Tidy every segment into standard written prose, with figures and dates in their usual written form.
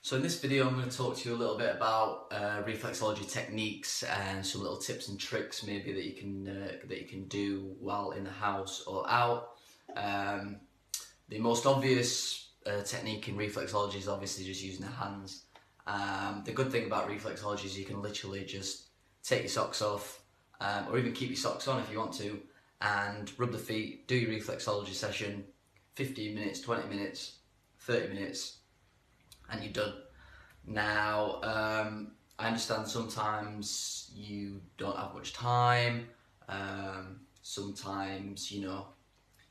So in this video I'm going to talk to you a little bit about reflexology techniques and some little tips and tricks maybe that you can do while in the house or out. The most obvious technique in reflexology is obviously just using the hands. The good thing about reflexology is you can literally just take your socks off, or even keep your socks on if you want to, and rub the feet, do your reflexology session, 15 minutes, 20 minutes, 30 minutes, and you're done. Now, I understand sometimes you don't have much time, sometimes, you're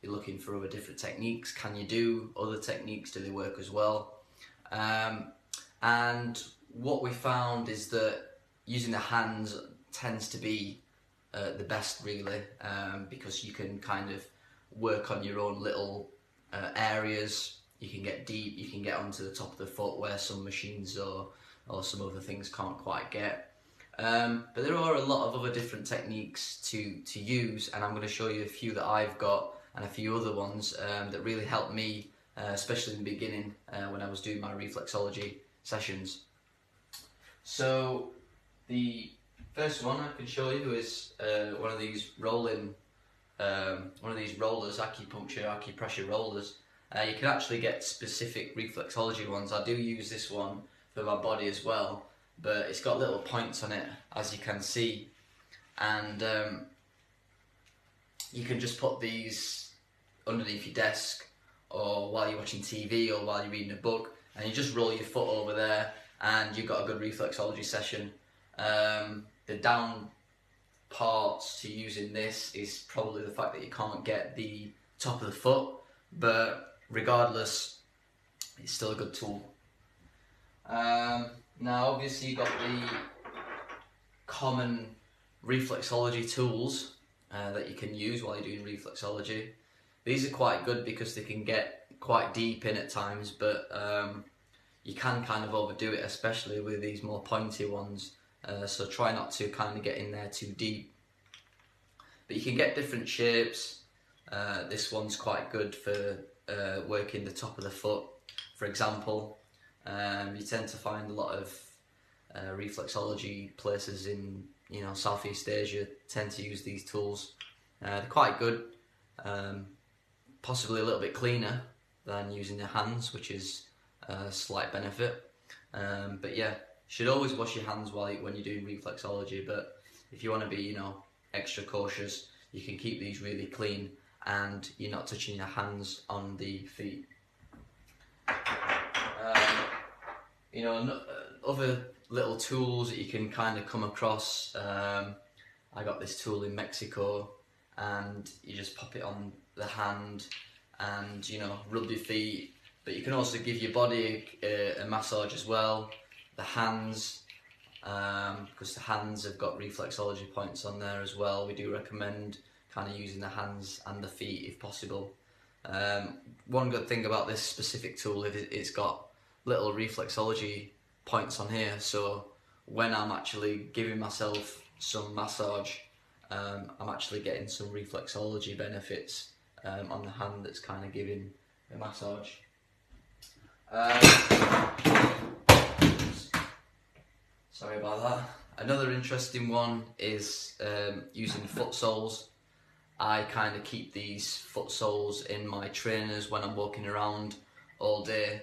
looking for other different techniques. Can you do other techniques? Do they work as well? And what we found is that using the hands tends to be the best, really, because you can kind of work on your own little areas. You can get deep, you can get onto the top of the foot where some machines or some other things can't quite get. But there are a lot of other different techniques to use, and I'm going to show you a few that I've got and a few other ones that really helped me, especially in the beginning when I was doing my reflexology sessions. So the first one I can show you is one of these rollers, acupressure rollers. You can actually get specific reflexology ones. I do use this one for my body as well, but it's got little points on it, as you can see, and you can just put these underneath your desk, or while you're watching TV, or while you're reading a book, and you just roll your foot over there and you've got a good reflexology session. The down parts to using this is probably the fact that you can't get the top of the foot, but regardless, it's still a good tool. Now obviously you've got the common reflexology tools that you can use while you're doing reflexology. These are quite good because they can get quite deep in at times, but you can kind of overdo it, especially with these more pointy ones, so try not to kind of get in there too deep. But you can get different shapes. This one's quite good for working the top of the foot, for example. You tend to find a lot of reflexology places in Southeast Asia tend to use these tools. They're quite good, possibly a little bit cleaner than using your hands, which is a slight benefit. But yeah, you should always wash your hands when you're doing reflexology, but if you want to be extra cautious, you can keep these really clean and you're not touching your hands on the feet. Other little tools that you can kind of come across. I got this tool in Mexico, and you just pop it on the hand and rub your feet. But you can also give your body a massage as well. The hands, because the hands have got reflexology points on there as well. We do recommend kind of using the hands and the feet if possible. One good thing about this specific tool is it's got little reflexology points on here, so when I'm actually giving myself some massage, I'm actually getting some reflexology benefits on the hand that's kind of giving the massage. Sorry about that. Another interesting one is using foot soles. I kind of keep these foot soles in my trainers when I'm walking around all day.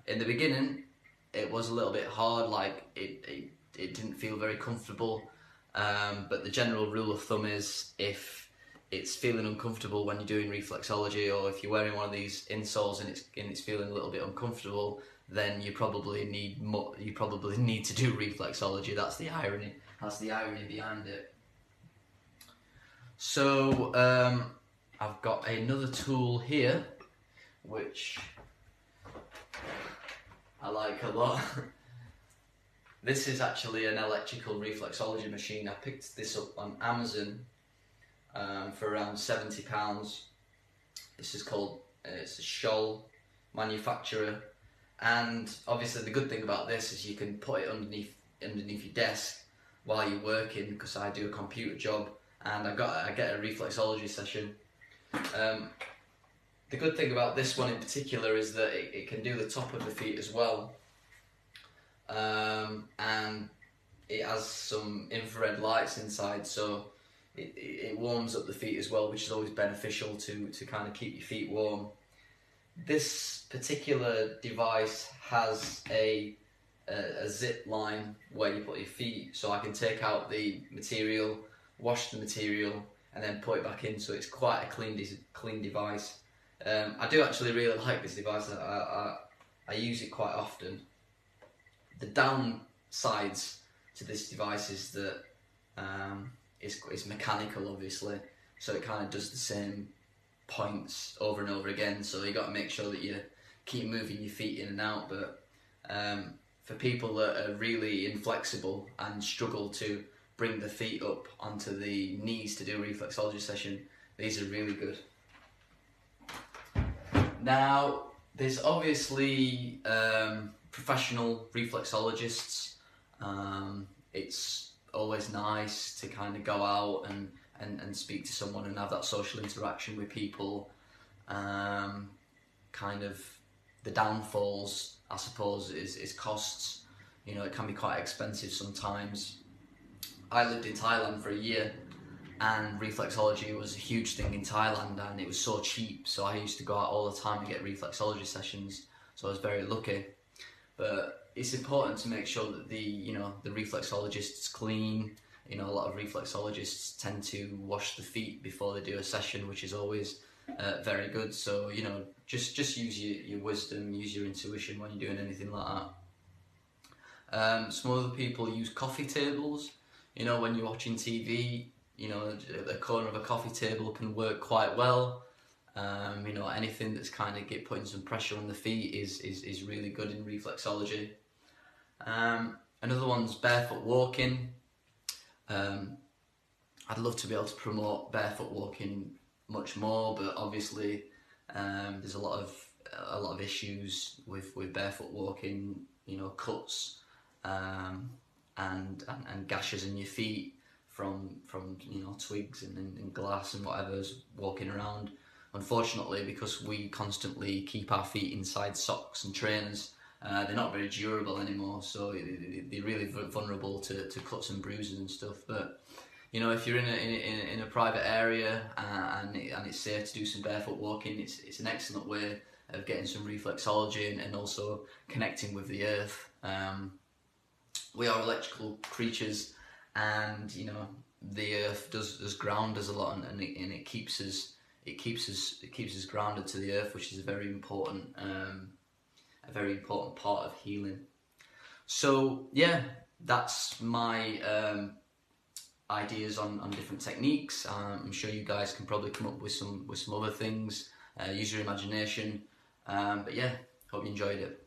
In the beginning, it was a little bit hard, like it didn't feel very comfortable. But the general rule of thumb is, if it's feeling uncomfortable when you're doing reflexology, or if you're wearing one of these insoles and it's feeling a little bit uncomfortable, then you probably need to do reflexology. That's the irony. That's the irony behind it. So I've got another tool here which I like a lot. This is actually an electrical reflexology machine. I picked this up on Amazon for around £70. This is called, it's a Scholl manufacturer, and obviously the good thing about this is you can put it underneath your desk while you're working, because I do a computer job and I get a reflexology session. The good thing about this one in particular is that it can do the top of the feet as well. and it has some infrared lights inside, so it warms up the feet as well, which is always beneficial to kind of keep your feet warm. This particular device has a zip line where you put your feet, so I can take out the material, wash the material, and then put it back in, so it's quite a clean device. I do actually really like this device. I use it quite often. The downsides to this device is that it's mechanical, obviously, so it kind of does the same points over and over again, so you got to make sure that you keep moving your feet in and out. But for people that are really inflexible and struggle to bring the feet up onto the knees to do a reflexology session, these are really good. Now, there's obviously professional reflexologists. It's always nice to kind of go out and speak to someone and have that social interaction with people. Kind of the downfalls, I suppose, is costs. You know, it can be quite expensive sometimes. I lived in Thailand for a year, and reflexology was a huge thing in Thailand, and it was so cheap, so I used to go out all the time and get reflexology sessions, so I was very lucky. But it's important to make sure that the reflexologist's clean. You know, a lot of reflexologists tend to wash the feet before they do a session, which is always very good. So, you know, just use your wisdom, use your intuition when you're doing anything like that. Some other people use coffee tables. You know, when you're watching TV, you know, the corner of a coffee table can work quite well. You know, anything that's kind of putting some pressure on the feet is really good in reflexology. Another one's barefoot walking. I'd love to be able to promote barefoot walking much more, but obviously there's a lot of issues with barefoot walking. You know, cuts and gashes in your feet from you know, twigs and glass and whatever's walking around. Unfortunately, because we constantly keep our feet inside socks and trainers, they're not very durable anymore, so they're really vulnerable to cuts and bruises and stuff. But you know, if you're in a private area and it's safe to do some barefoot walking, it's an excellent way of getting some reflexology and also connecting with the earth. We are electrical creatures, and you know, the earth does ground us a lot, and it keeps us grounded to the earth, which is a very important part of healing. So yeah, that's my ideas on different techniques. I'm sure you guys can probably come up with some other things. Use your imagination. But yeah, hope you enjoyed it.